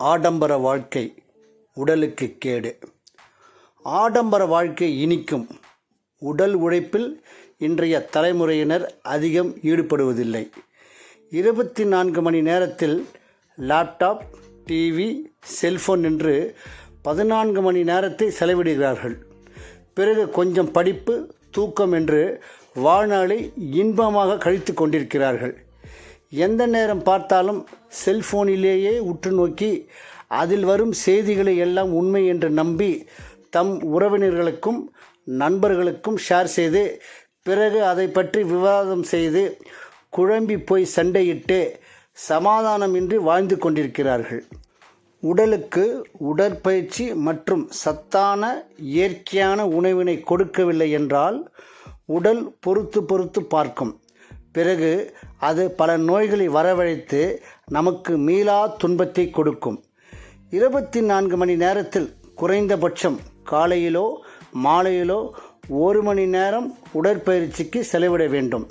ஆடம்பர வாழ்க்கை உடலுக்கு கேடு. ஆடம்பர வாழ்க்கை இனிக்கும். உடல் உழைப்பில் இன்றைய தலைமுறையினர் அதிகம் ஈடுபடுவதில்லை. 24 மணி நேரத்தில் லேப்டாப், டிவி, செல்போன் என்று 14 மணி நேரத்தை செலவிடுகிறார்கள். பிறகு கொஞ்சம் படிப்பு, தூக்கம் என்று வாழ்நாளை இன்பமாக கழித்து கொண்டிருக்கிறார்கள். எந்த நேரம் பார்த்தாலும் செல்போனிலேயே உற்று நோக்கி அதில் வரும் செய்திகளை எல்லாம் உண்மை என்று நம்பி தம் உறவினர்களுக்கும் நண்பர்களுக்கும் ஷேர் செய்து பிறகு அதை பற்றி விவாதம் செய்து குழம்பி போய் சண்டையிட்டு சமாதானமின்றி வாழ்ந்து கொண்டிருக்கிறார்கள். உடலுக்கு உடற்பயிற்சி மற்றும் சத்தான இயற்கையான உணவினை கொடுக்கவில்லை என்றால் உடல் பொறுத்து பார்க்கும். பிறகு அது பல நோய்களை வரவழைத்து நமக்கு மீளா துன்பத்தை கொடுக்கும். 24 மணி நேரத்தில் குறைந்தபட்சம் காலையிலோ மாலையிலோ 1 மணி நேரம் உடற்பயிற்சிக்கு செலவிட வேண்டும்.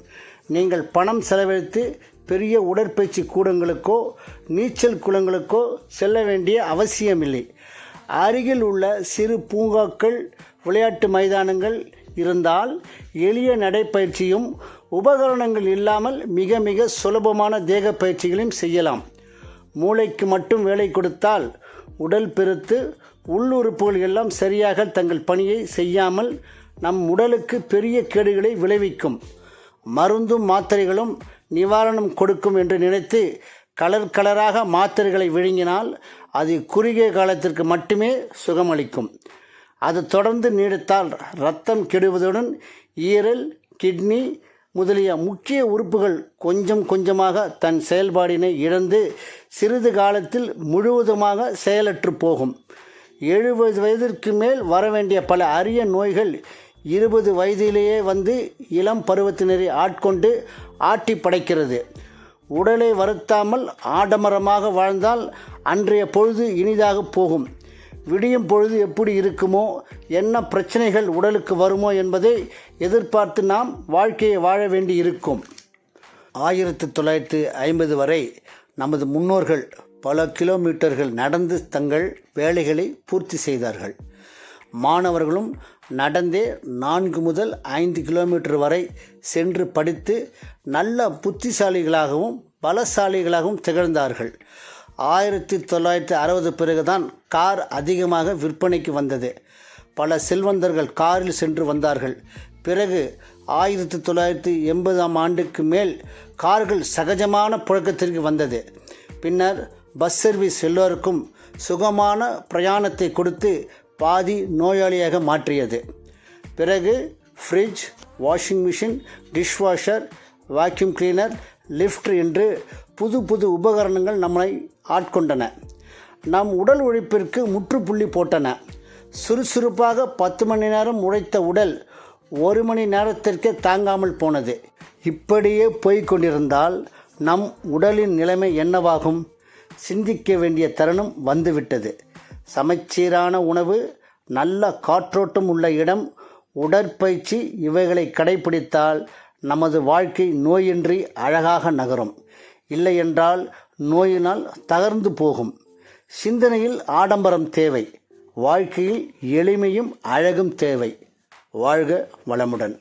நீங்கள் பணம் செலவழித்து பெரிய உடற்பயிற்சி கூடங்களுக்கோ நீச்சல் குளங்களுக்கோ செல்ல வேண்டிய அவசியமில்லை. அருகில் உள்ள சிறு பூங்காக்கள், விளையாட்டு மைதானங்கள் இருந்தால் எளிய நடைப்பயிற்சியும் உபகரணங்கள் இல்லாமல் மிக மிக சுலபமான தேக பயிற்சிகளையும் செய்யலாம். மூளைக்கு மட்டும் வேலை கொடுத்தால் உடல் பெருத்து உள்ளுறுப்புகள் எல்லாம் சரியாக தங்கள் பணியை செய்யாமல் நம் உடலுக்கு பெரிய கேடுகளை விளைவிக்கும். மருந்தும் மாத்திரைகளும் நிவாரணம் கொடுக்கும் என்று நினைத்து கலராக மாத்திரைகளை விழுங்கினால் அது குறுகிய காலத்திற்கு மட்டுமே சுகமளிக்கும். அது தொடர்ந்து நீடித்தால் இரத்தம் கெடுவதுடன் ஈரல், கிட்னி முதலிய முக்கிய உறுப்புகள் கொஞ்சம் கொஞ்சமாக தன் செயல்பாடினை இழந்து சிறிது காலத்தில் முழுவதுமாக செயலற்று போகும். 70 வயதிற்கு மேல் வரவேண்டிய பல அரிய நோய்கள் 20 வயதிலேயே வந்து இளம் பருவத்தினரை ஆட்கொண்டு ஆட்டி படைக்கிறது. உடலை வருத்தாமல் ஆடம்பரமாக வாழ்ந்தால் அன்றைய பொழுது இனிதாக போகும். விடியும் பொழுது எப்படி இருக்குமோ, என்ன பிரச்சனைகள் உடலுக்கு வருமோ என்பதை எதிர்பார்த்து நாம் வாழ்க்கையை வாழ வேண்டி இருக்கும். 1950 வரை நமது முன்னோர்கள் பல கிலோமீட்டர்கள் நடந்து தங்கள் வேலைகளை பூர்த்தி செய்தார்கள். மாணவர்களும் நடந்தே 4 முதல் 5 கிலோமீட்டர் வரை சென்று படித்து நல்ல புத்திசாலிகளாகவும் பலசாலிகளாகவும் திகழ்ந்தார்கள். 1960 பிறகுதான் கார் அதிகமாக விற்பனைக்கு வந்தது. பல செல்வந்தர்கள் காரில் சென்று வந்தார்கள். பிறகு 1980ஆம் ஆண்டுக்கு மேல் கார்கள் சகஜமான புழக்கத்திற்கு வந்தது. பின்னர் பஸ் சர்வீஸ் எல்லோருக்கும் சுகமான பிரயாணத்தை கொடுத்து பாதி நோயாளியாக மாற்றியது. பிறகு fridge, washing machine, dishwasher, vacuum cleaner, lift என்று புது உபகரணங்கள் நம்மை ஆட்கொண்டன. நம் உடல் உழைப்பிற்கு முற்றுப்புள்ளி போட்டன. சுறுசுறுப்பாக 10 மணி நேரம் உழைத்த உடல் 1 மணி நேரத்திற்கே தாங்காமல் போனது. இப்படியே போய்கொண்டிருந்தால் நம் உடலின் நிலைமை என்னவாகும்? சிந்திக்க வேண்டிய தருணம் வந்துவிட்டது. சமச்சீரான உணவு, நல்ல காற்றோட்டம் உள்ள இடம், உடற்பயிற்சி இவைகளை கடைபிடித்தால் நமது வாழ்க்கை நோயின்றி அழகாக நகரும். இல்லையென்றால் நோயினால் தகர்ந்து போகும். சிந்தனையில் ஆடம்பரம் தேவை. வாழ்க்கையில் எளிமையும் அழகும் தேவை. வாழ்க வளமுடன்.